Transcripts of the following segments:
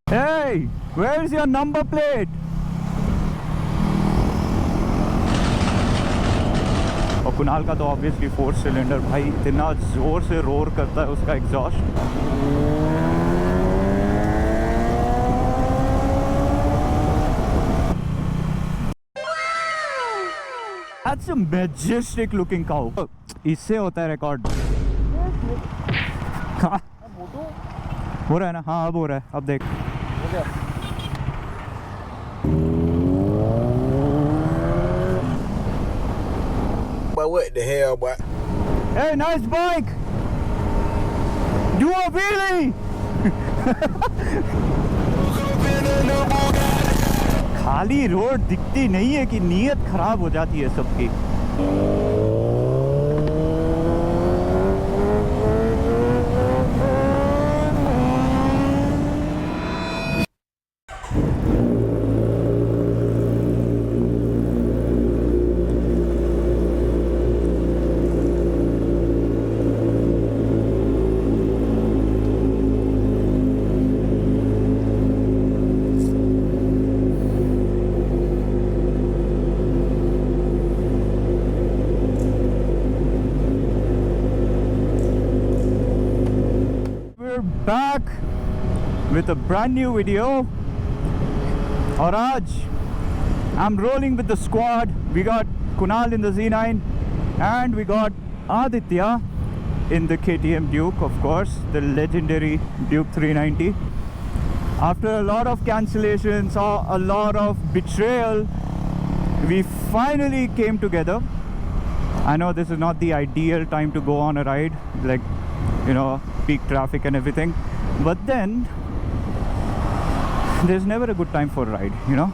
Hey, where's your number plate? और कुणाल का तो ऑब्वियसली 4 सिलेंडर भाई इतना जोर से रोर करता है उसका exhaust. That's a majestic looking cow. इससे होता है रिकॉर्ड। हाँ हो रहा है ना? हाँ अब हो रहा है, अब देख। But what the hell, boy? Hey, nice bike. Do a wheelie. खाली रोड दिखती नहीं है कि नीयत खराब हो जाती है सबकी। Back with a brand new video. और आज I'm rolling with the squad. We got Kunal in the Z9 and we got Aditya in the KTM Duke, of course, the legendary Duke 390. After a lot of cancellations, a lot of betrayal, we finally came together. I know this is not the ideal time to go on a ride, like, you know, peak traffic and everything, but then there's never a good time for a ride, you know.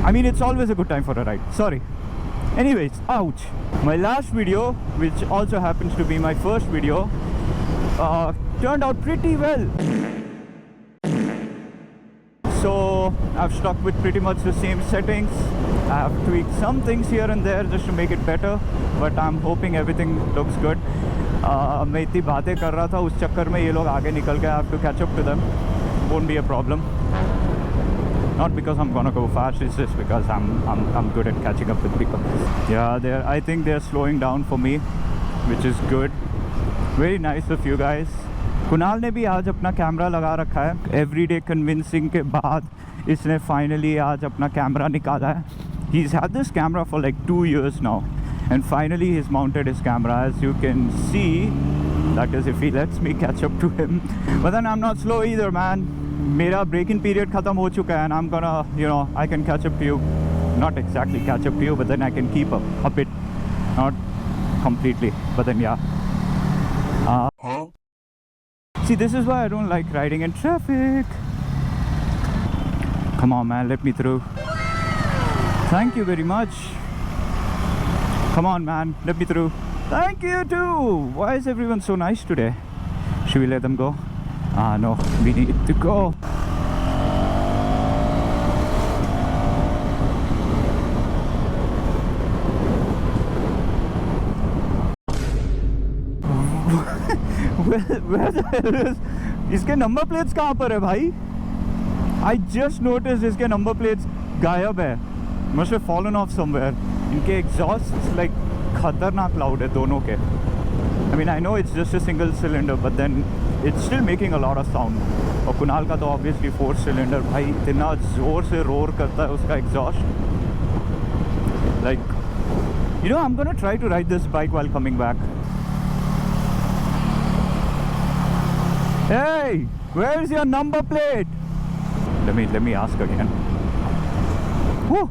I mean, it's always a good time for a ride, sorry. Anyways, ouch. My last video, which also happens to be my first video, turned out pretty well. So I've stuck with pretty much the same settings. I have tweaked some things here and there just to make it better, but I'm hoping everything looks good. मैं इतनी बातें कर रहा था, उस चक्कर में ये लोग आगे निकल गए. I have to catch up to them. Won't be a problem. Not because I'm gonna go fast, it's just because I'm good at catching up with people. Yeah, I think they're slowing down for me, which is good. Very nice of you guys. Kunal ने भी आज अपना camera लगा रखा है. Everyday convincing के बाद इसने फाइनली आज अपना कैमरा निकाला है. He's had this camera for like 2 years now. And finally he's mounted his camera, as you can see. That is if he lets me catch up to him. But then I'm not slow either, man. मेरा break-in period ख़त्म हो चुका है, and I'm gonna, you know, I can catch up to you. Not exactly catch up to you, but then I can keep up a bit. Not completely, but then yeah. See, this is why I don't like riding in traffic. Come on, man, let me through. Thank you very much. Come on, man, let me through. Thank you too. Why is everyone so nice today? Should we let them go? No, we need to go. Where the hell is? इसके number plates कहाँ पर है भाई? I just noticed इसके number plates गायब है. Must have fallen off somewhere. इनके exhaust like खतरनाक लाउड है दोनों के. I mean, I know it's just a single cylinder, but then it's still making a lot of sound. और कुणाल का तो obviously 4 cylinder भाई इतना ज़ोर से रोर करता है उसका exhaust. Like, you know, I'm gonna try to ride this bike while coming back. Hey, where's your number plate? Let me ask again. Whew.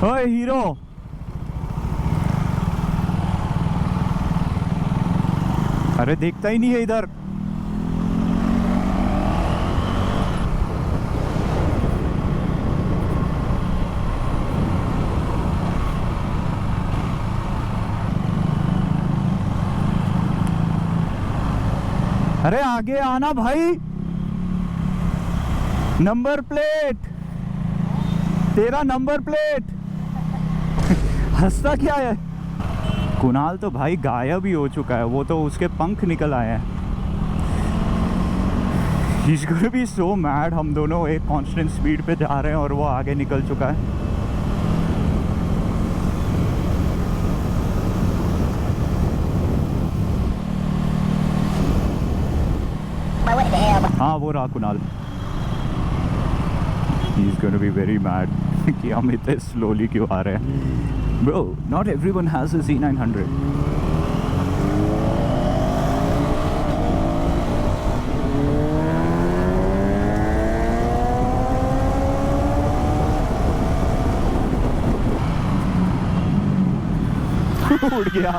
ओए हीरो, अरे देखता ही नहीं है इधर. अरे आगे आना भाई. नंबर प्लेट, तेरा नंबर प्लेट. हंसता क्या है? कुणाल तो भाई गायब ही हो चुका है, वो तो उसके पंख निकल आए हैं। He's gonna be so mad। हम दोनों एक कांस्टेंट स्पीड पे जा रहे हैं और वो आगे निकल चुका है। हाँ वो रहा Kunal. He's gonna be very mad कि हम इतने स्लोली क्यों आ रहे हैं। Bro, not everyone has a Z900। उड़ गया।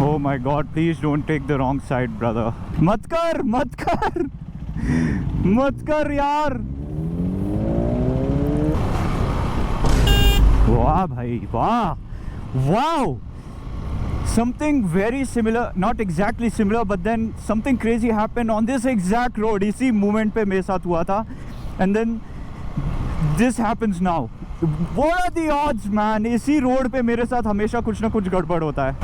Oh my God, please don't take the wrong side, brother। मत कर, मत कर, मत कर यार। वाह भाई वाह, wow, something very similar, not exactly similar, but then something crazy happened on this exact road। इसी moment पे मेरे साथ हुआ था, and then this happens now। What are the odds man? इसी रोड पे मेरे साथ हमेशा कुछ ना कुछ गड़बड़ होता है।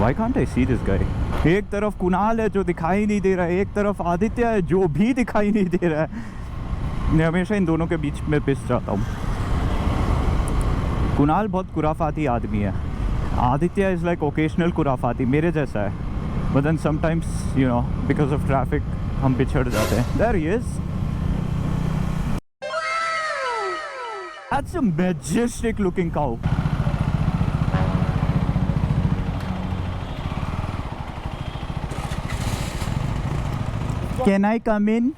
Why can't I see this guy? एक तरफ कुणाल है जो दिखाई नहीं दे रहा है, एक तरफ आदित्य है जो भी दिखाई नहीं दे रहा है। मैं हमेशा इन दोनों के बीच में पिस जाता हूँ। कुणाल बहुत कुराफाती आदमी है, आदित्य इज़ लाइक ओकेशनल कुराफाती, मेरे जैसा है। But then sometimes you know because of traffic हम पिछड़ जाते हैं। There he is. That's a majestic looking cow। Can I come in?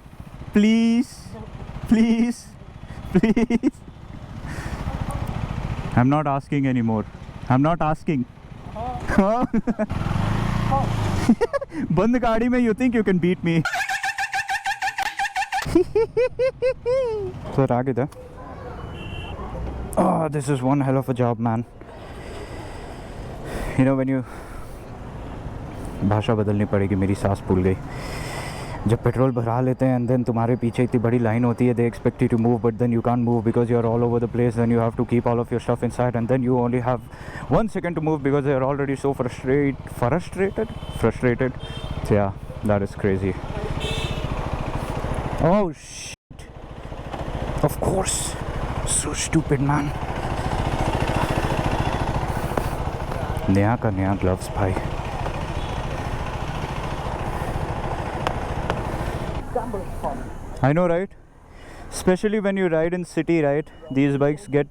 Please? Please? Please? I'm not asking anymore। I'm not asking। बंद गाड़ी में you think you can beat me? Sir, आगे था। Oh, this is one hell of a job, man। You know when you भाषा बदलनी पड़ेगी, मेरी सांस फूल गई। जब पेट्रोल भरा लेते हैं एंड देन तुम्हारे पीछे इतनी बड़ी लाइन होती है, they expect you to move but then you can't move because you are all over the place, then you have to keep all of your stuff inside and then you only have 1 second to move because they are already so frustrated। So yeah, that is crazy। Oh shit, of course, so stupid man। नया का नया gloves भाई। I know, right? Especially when you ride in city, right? These bikes get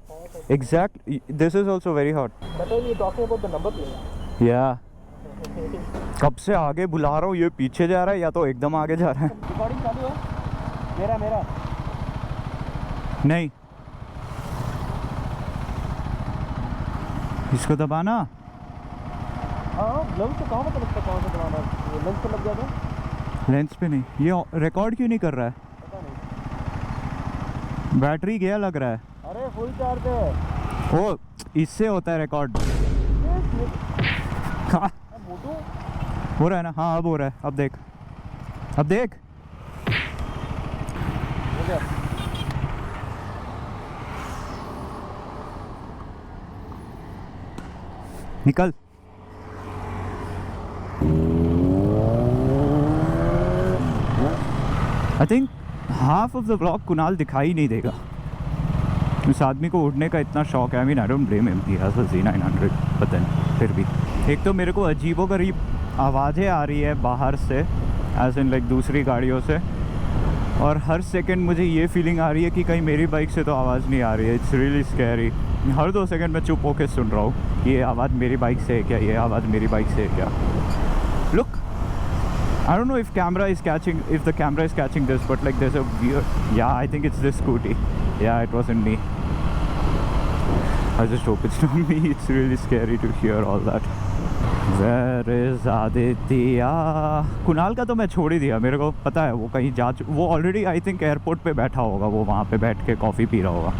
exact. This is also very hot। But when you're talking about the number plate। Yeah। कब से आगे बुला रहा हूँ, ये पीछे जा रहा है या तो एकदम आगे जा रहा है। रिकॉर्डिंग चालू है? मेरा नहीं, इसको दबाना। हाँ, ग्लव्स तो कहाँ पता लगता है कौन सा दबाना है? लेंस पे लग गया था? लेंस पे नहीं। ये रिकॉर्ड क्यों नहीं कर रहा है? पता नहीं। बैटरी गया लग रहा है। अरे फुल चार्ज है। ओ, इससे होता है रिकॉर्ड। हाँ, मोटू हो रहा है ना? हाँ अब हो रहा है। अब देख, अब देख। हो गया। निकल। I think half of the blog Kunal दिखाई नहीं देगा। उस आदमी को उड़ने का इतना शौक है। I mean I don't blame him, he has a Z900, but then फिर भी एक तो मेरे को अजीबोगरीब आवाज़ें आ रही है बाहर से, एज इन लाइक दूसरी गाड़ियों से, और हर सेकंड मुझे ये फीलिंग आ रही है कि कहीं मेरी बाइक से तो आवाज़ नहीं आ रही है। It's really scary. Her 2 second मैं चुप होकर सुन रहा हूँ, ये आवाज़ मेरी बाइक से है क्या, ये आवाज़ मेरी बाइक से है क्या। Look, I don't know if the camera is catching this, but like there's a weird, yeah, I think it's this scooty. Yeah, it wasn't me। I just hope it's not me। It's really scary to hear all that। Where is Aditya? Kunal का तो मैं छोड़ ही दिया, मेरे को पता है वो कहीं वो ऑलरेडी आई थिंक एयरपोर्ट पे बैठा होगा, वो वहाँ पे बैठ के कॉफ़ी पी रहा होगा।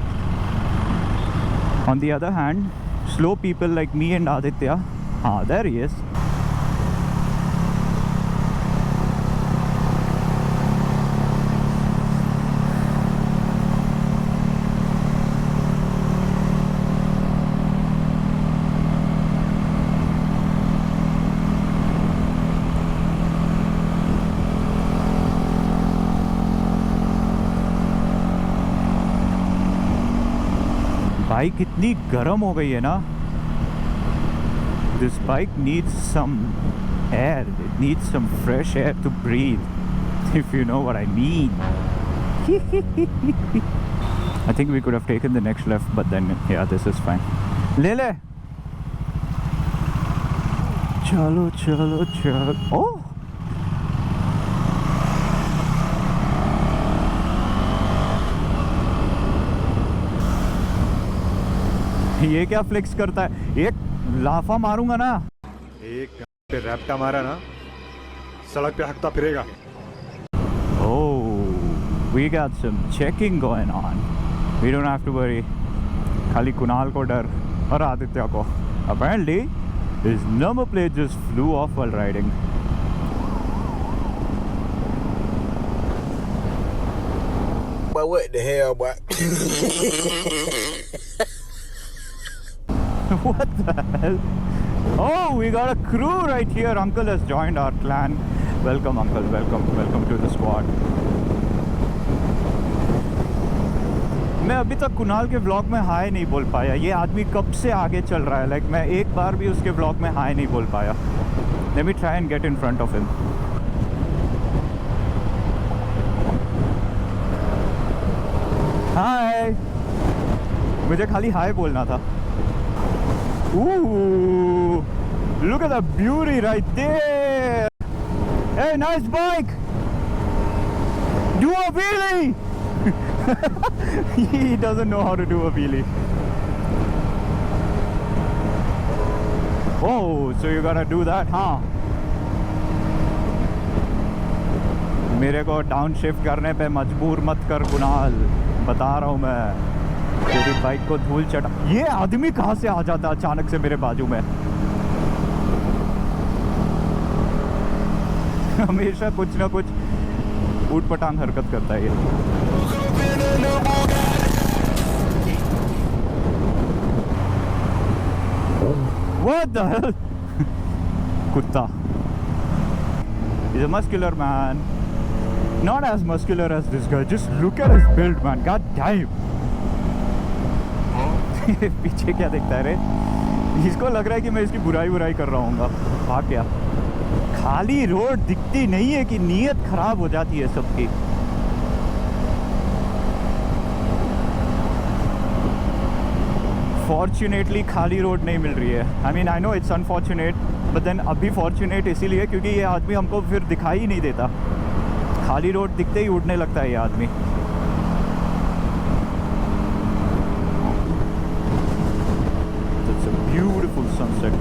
On the other hand, slow people like me and Aditya, हाँ, there he is। बाइक इतनी गर्म हो गई है ना. This bike needs some air. It needs some fresh air to breathe, if you know what I mean. I think we could have taken the next left, but then yeah, this is fine. ले ले. चलो चलो चलो. Oh. ये क्या flex करता है? एक लाफा मारूंगा ना. एक पे रैप्टा मारा ना, सड़क पे हकता फिरेगा. Oh, we got some checking going on. We don't have to worry. खाली कुणाल को डर और आदित्य को. Apparently, his number plate just flew off while riding. But what the hell, boy? What the hell? Oh, we got a crew right here. Uncle has joined our clan. Welcome, Uncle. Welcome to the squad. मैं अभी तक कुणाल के vlog में हाय नहीं बोल पाया. ये आदमी कब से आगे चल रहा है. लाइक मैं एक बार भी उसके व्लॉग में हाय नहीं बोल पाया. Let me try and get in front of him. हाय. मुझे खाली हाय बोलना था. Ooh, look at that beauty right there. Hey, nice bike. Do a wheelie. He doesn't know how to do a wheelie. Oh, so you gotta do that, huh? मेरे को down shift करने पे मजबूर मत कर कुणाल. बता रहा हूँ मैं. तेरी बाइक को धूल चटा. ये आदमी कहाँ से आ जाता अचानक से मेरे बाजू में. हमेशा कुछ ना कुछ ऊट पटांग हरकत करता है ये. What the hell? कुत्ता. He's a muscular man. Not as muscular as this guy. Just look at his build, man. God damn. पीछे क्या देखता है रे. इसको लग रहा है कि मैं इसकी बुराई कर रहा हूँ. भाग गया. खाली रोड दिखती नहीं है कि नीयत खराब हो जाती है सबकी. फॉर्चुनेटली खाली रोड नहीं मिल रही है. I mean I know it's unfortunate, but then अभी फॉर्चुनेट इसीलिए क्योंकि ये आदमी हमको फिर दिखाई ही नहीं देता. खाली रोड दिखते ही उड़ने लगता है ये आदमी. It's a beautiful sunset.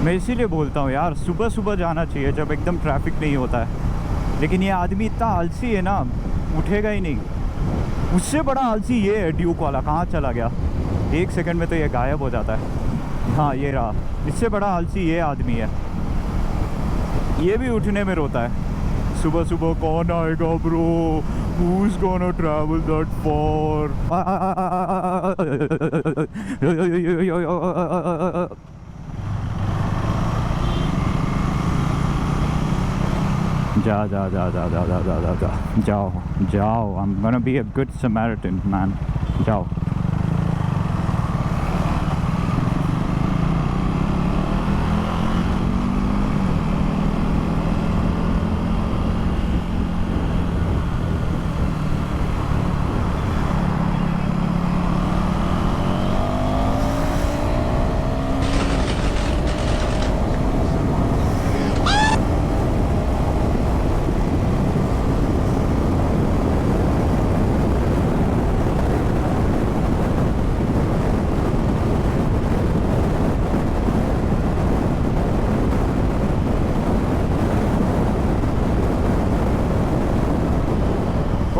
मैं इसीलिए बोलता हूँ यार, सुबह सुबह जाना चाहिए जब एकदम ट्रैफिक नहीं होता है. लेकिन ये आदमी इतना आलसी है ना, उठेगा ही नहीं. उससे बड़ा आलसी ये है ड्यूक वाला. कहाँ चला गया? 1 सेकंड में तो ये गायब हो जाता है. हाँ ये रहा. इससे बड़ा आलसी ये आदमी है. ये भी उठने में रोता है. सुबह सुबह कौन आएगा bro? Who's gonna travel that far? जाओ. I'm gonna be a good Samaritan, man. जाओ.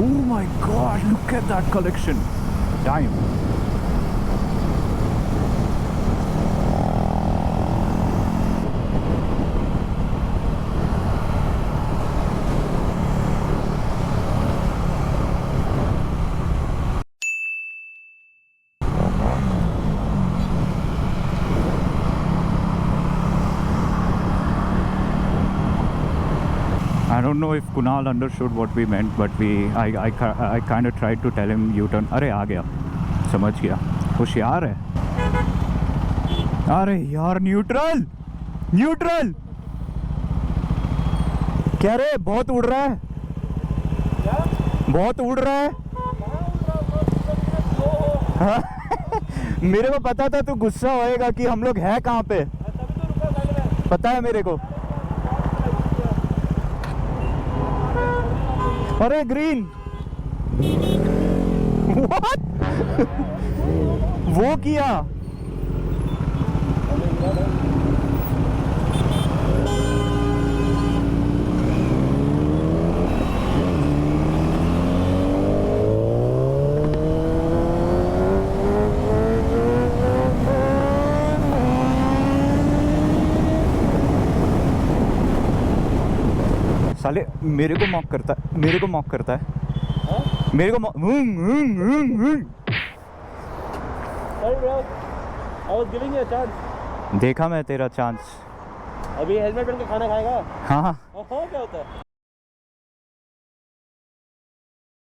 Oh my god, look at that collection. Time. I don't know if Kunal understood what we meant, but I kind of tried to tell him U-turn. अरे आ गया, समझ गया, होशियार है. अरे यार neutral, neutral क्या रे, बहुत उड़ रहा है, बहुत उड़ रहा है. हाँ? मेरे को पता था तू गुस्सा होएगा कि हम लोग हैं कहाँ पे, पता है मेरे को. अरे ग्रीन. What? वो किया. साले मेरे को मॉक करता है, मेरे को मॉक करता है. मेरे को Sorry bro, I was giving you a chance. देखा मैं तेरा चांस. अभी हेलमेट पहन के खाना खाएगा? हाँ हाँ क्या होता है?